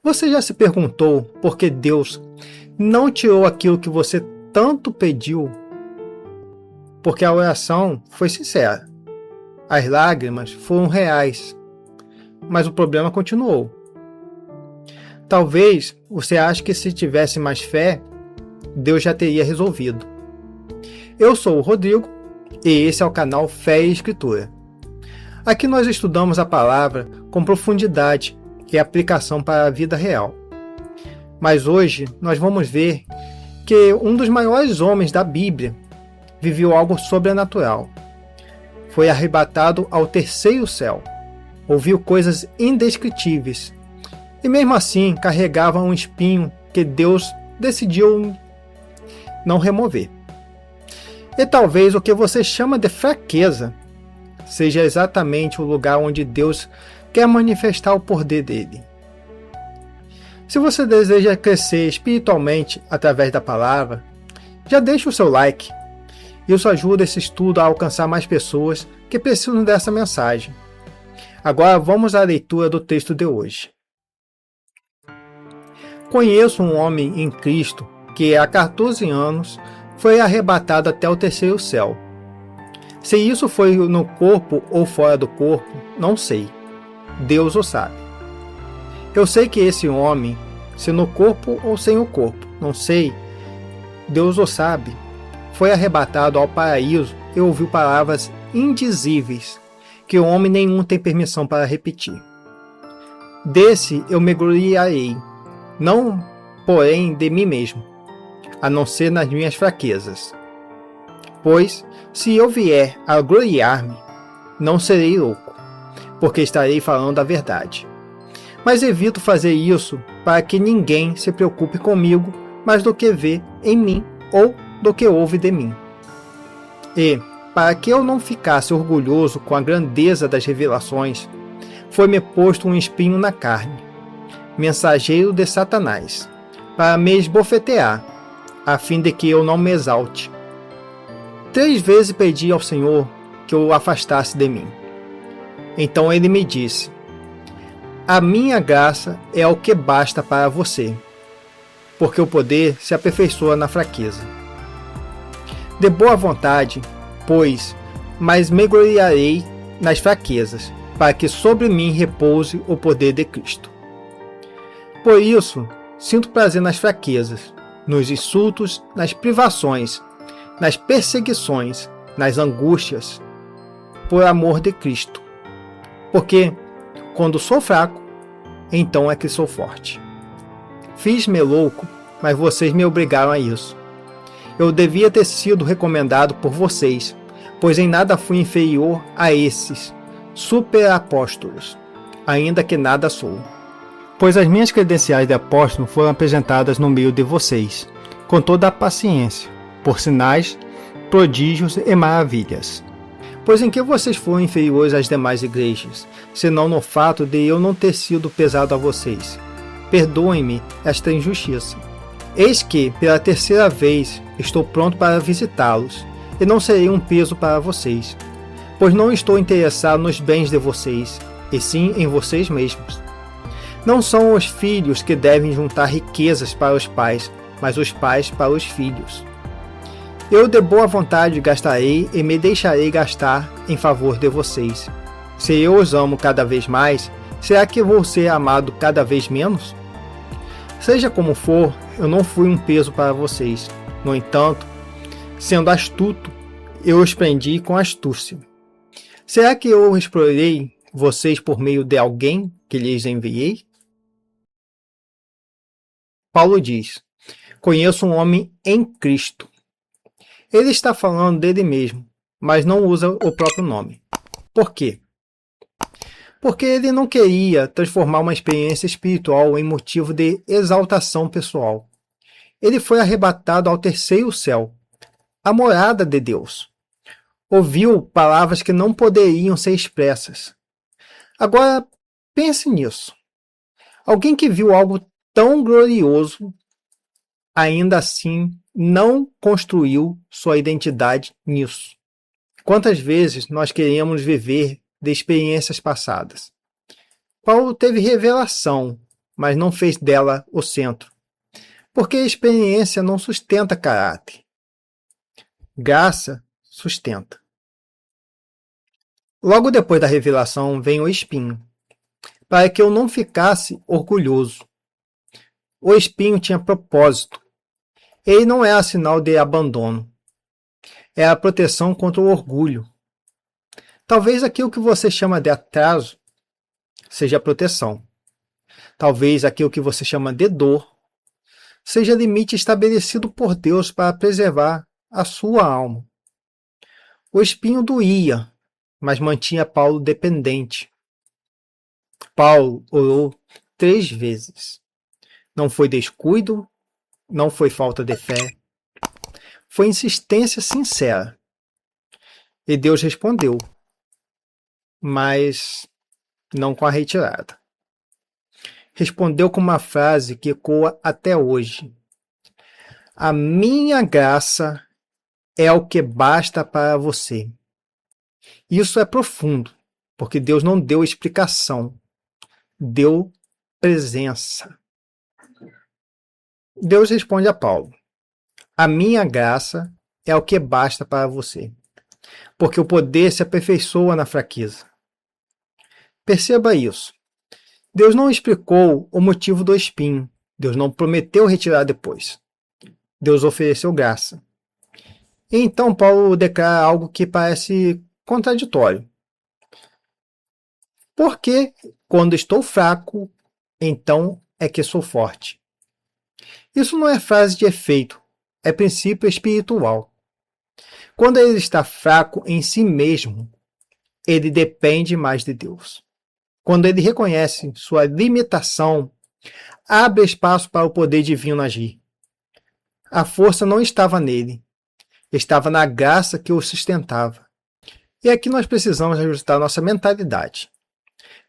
Você já se perguntou por que Deus não tirou aquilo que você tanto pediu? Porque a oração foi sincera. As lágrimas foram reais. Mas o problema continuou. Talvez você ache que se tivesse mais fé, Deus já teria resolvido. Eu sou o Rodrigo e esse é o canal Fé e Escritura. Aqui nós estudamos a palavra com profundidade e aplicação para a vida real. Mas hoje nós vamos ver que um dos maiores homens da Bíblia viveu algo sobrenatural. Foi arrebatado ao terceiro céu. Ouviu coisas indescritíveis. E mesmo assim carregava um espinho que Deus decidiu não remover. E talvez o que você chama de fraqueza seja exatamente o lugar onde Deus quer manifestar o poder dele. Se você deseja crescer espiritualmente através da palavra, já deixa o seu like. Isso ajuda esse estudo a alcançar mais pessoas que precisam dessa mensagem. Agora vamos à leitura do texto de hoje. Conheço um homem em Cristo que há 14 anos foi arrebatado até o terceiro céu. Se isso foi no corpo ou fora do corpo, não sei. Deus o sabe. Eu sei que esse homem, se no corpo ou sem o corpo, não sei, Deus o sabe, foi arrebatado ao paraíso e ouviu palavras indizíveis que homem nenhum tem permissão para repetir. Desse eu me gloriarei, não, porém, de mim mesmo, a não ser nas minhas fraquezas. Pois, se eu vier a gloriar-me, não serei louco, porque estarei falando a verdade. Mas evito fazer isso para que ninguém se preocupe comigo mais do que vê em mim ou do que ouve de mim. E, para que eu não ficasse orgulhoso com a grandeza das revelações, foi-me posto um espinho na carne, mensageiro de Satanás, para me esbofetear, a fim de que eu não me exalte. 3 vezes pedi ao Senhor que o afastasse de mim. Então ele me disse: a minha graça é o que basta para você, porque o poder se aperfeiçoa na fraqueza. De boa vontade, pois, mas me gloriarei nas fraquezas, para que sobre mim repouse o poder de Cristo. Por isso, sinto prazer nas fraquezas, nos insultos, nas privações, nas perseguições, nas angústias, por amor de Cristo. Porque, quando sou fraco, então é que sou forte. Fiz-me louco, mas vocês me obrigaram a isso. Eu devia ter sido recomendado por vocês, pois em nada fui inferior a esses superapóstolos, ainda que nada sou. Pois as minhas credenciais de apóstolo foram apresentadas no meio de vocês, com toda a paciência, por sinais, prodígios e maravilhas. Pois em que vocês foram inferiores às demais igrejas, senão no fato de eu não ter sido pesado a vocês? Perdoem-me esta injustiça. Eis que, pela terceira vez, estou pronto para visitá-los, e não serei um peso para vocês, pois não estou interessado nos bens de vocês, e sim em vocês mesmos. Não são os filhos que devem juntar riquezas para os pais, mas os pais para os filhos. Eu de boa vontade gastarei e me deixarei gastar em favor de vocês. Se eu os amo cada vez mais, será que vou ser amado cada vez menos? Seja como for, eu não fui um peso para vocês. No entanto, sendo astuto, eu os prendi com astúcia. Será que eu explorei vocês por meio de alguém que lhes enviei? Paulo diz: conheço um homem em Cristo. Ele está falando dele mesmo, mas não usa o próprio nome. Por quê? Porque ele não queria transformar uma experiência espiritual em motivo de exaltação pessoal. Ele foi arrebatado ao terceiro céu, a morada de Deus. Ouviu palavras que não poderiam ser expressas. Agora, pense nisso. Alguém que viu algo tão glorioso, ainda assim não construiu sua identidade nisso. Quantas vezes nós queremos viver de experiências passadas? Paulo teve revelação mas não fez dela o centro, porque a experiência não sustenta caráter. Graça sustenta. Logo depois da revelação vem o espinho, para que eu não ficasse orgulhoso. O espinho tinha propósito. Ele não era sinal de abandono. Era a proteção contra o orgulho. Talvez aquilo que você chama de atraso seja proteção. Talvez aquilo que você chama de dor seja limite estabelecido por Deus para preservar a sua alma. O espinho doía, mas mantinha Paulo dependente. Paulo orou 3 vezes. Não foi descuido, não foi falta de fé. Foi insistência sincera. E Deus respondeu, mas não com a retirada. Respondeu com uma frase que ecoa até hoje. A minha graça é o que basta para você. Isso é profundo, porque Deus não deu explicação, deu presença. Deus responde a Paulo, a minha graça é o que basta para você, porque o poder se aperfeiçoa na fraqueza. Perceba isso. Deus não explicou o motivo do espinho. Deus não prometeu retirar depois. Deus ofereceu graça. E então Paulo declara algo que parece contraditório. Porque quando estou fraco, então é que sou forte. Isso não é frase de efeito, é princípio espiritual. Quando ele está fraco em si mesmo, ele depende mais de Deus. Quando ele reconhece sua limitação, abre espaço para o poder divino agir. A força não estava nele, estava na graça que o sustentava. E aqui nós precisamos ajustar nossa mentalidade.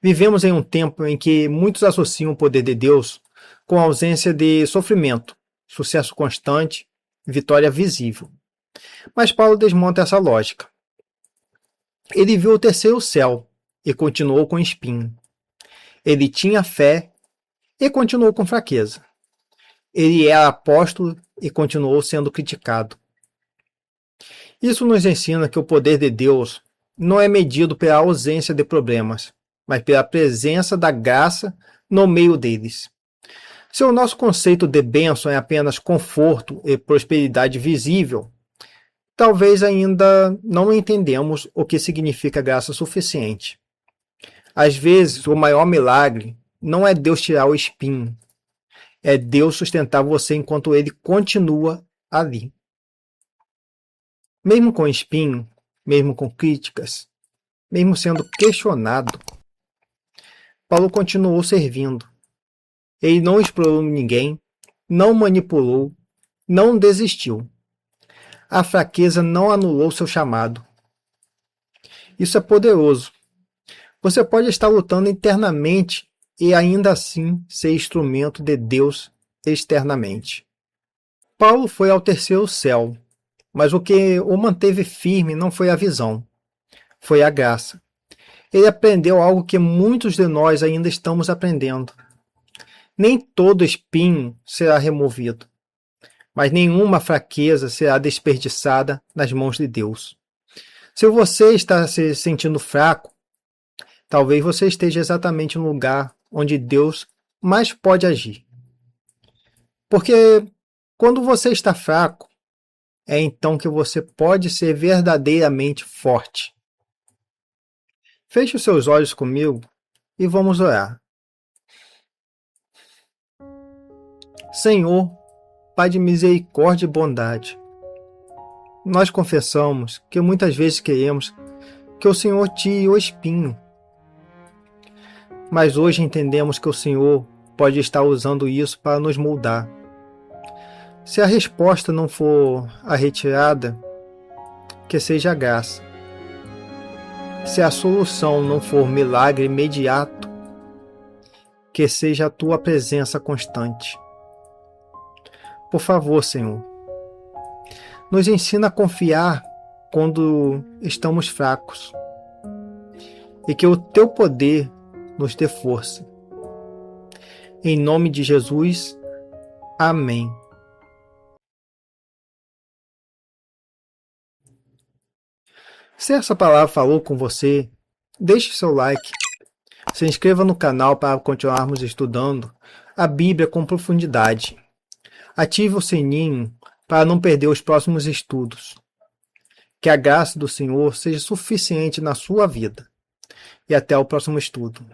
Vivemos em um tempo em que muitos associam o poder de Deus com a ausência de sofrimento, sucesso constante, vitória visível. Mas Paulo desmonta essa lógica. Ele viu o terceiro céu e continuou com espinho. Ele tinha fé e continuou com fraqueza. Ele era apóstolo e continuou sendo criticado. Isso nos ensina que o poder de Deus não é medido pela ausência de problemas, mas pela presença da graça no meio deles. Se o nosso conceito de bênção é apenas conforto e prosperidade visível, talvez ainda não entendemos o que significa graça suficiente. Às vezes, o maior milagre não é Deus tirar o espinho, é Deus sustentar você enquanto ele continua ali. Mesmo com espinho, mesmo com críticas, mesmo sendo questionado, Paulo continuou servindo. Ele não explorou ninguém, não manipulou, não desistiu. A fraqueza não anulou seu chamado. Isso é poderoso. Você pode estar lutando internamente e ainda assim ser instrumento de Deus externamente. Paulo foi ao terceiro céu, mas o que o manteve firme não foi a visão, foi a graça. Ele aprendeu algo que muitos de nós ainda estamos aprendendo. Nem todo espinho será removido, mas nenhuma fraqueza será desperdiçada nas mãos de Deus. Se você está se sentindo fraco, talvez você esteja exatamente no lugar onde Deus mais pode agir. Porque quando você está fraco, é então que você pode ser verdadeiramente forte. Feche os seus olhos comigo e vamos orar. Senhor, Pai de misericórdia e bondade, nós confessamos que muitas vezes queremos que o Senhor tire o espinho, mas hoje entendemos que o Senhor pode estar usando isso para nos moldar. Se a resposta não for a retirada, que seja a graça. Se a solução não for milagre imediato, que seja a tua presença constante. Por favor, Senhor, nos ensina a confiar quando estamos fracos e que o teu poder nos dê força. Em nome de Jesus. Amém. Se essa palavra falou com você, deixe seu like. Se inscreva no canal para continuarmos estudando a Bíblia com profundidade. Ative o sininho para não perder os próximos estudos. Que a graça do Senhor seja suficiente na sua vida. E até o próximo estudo.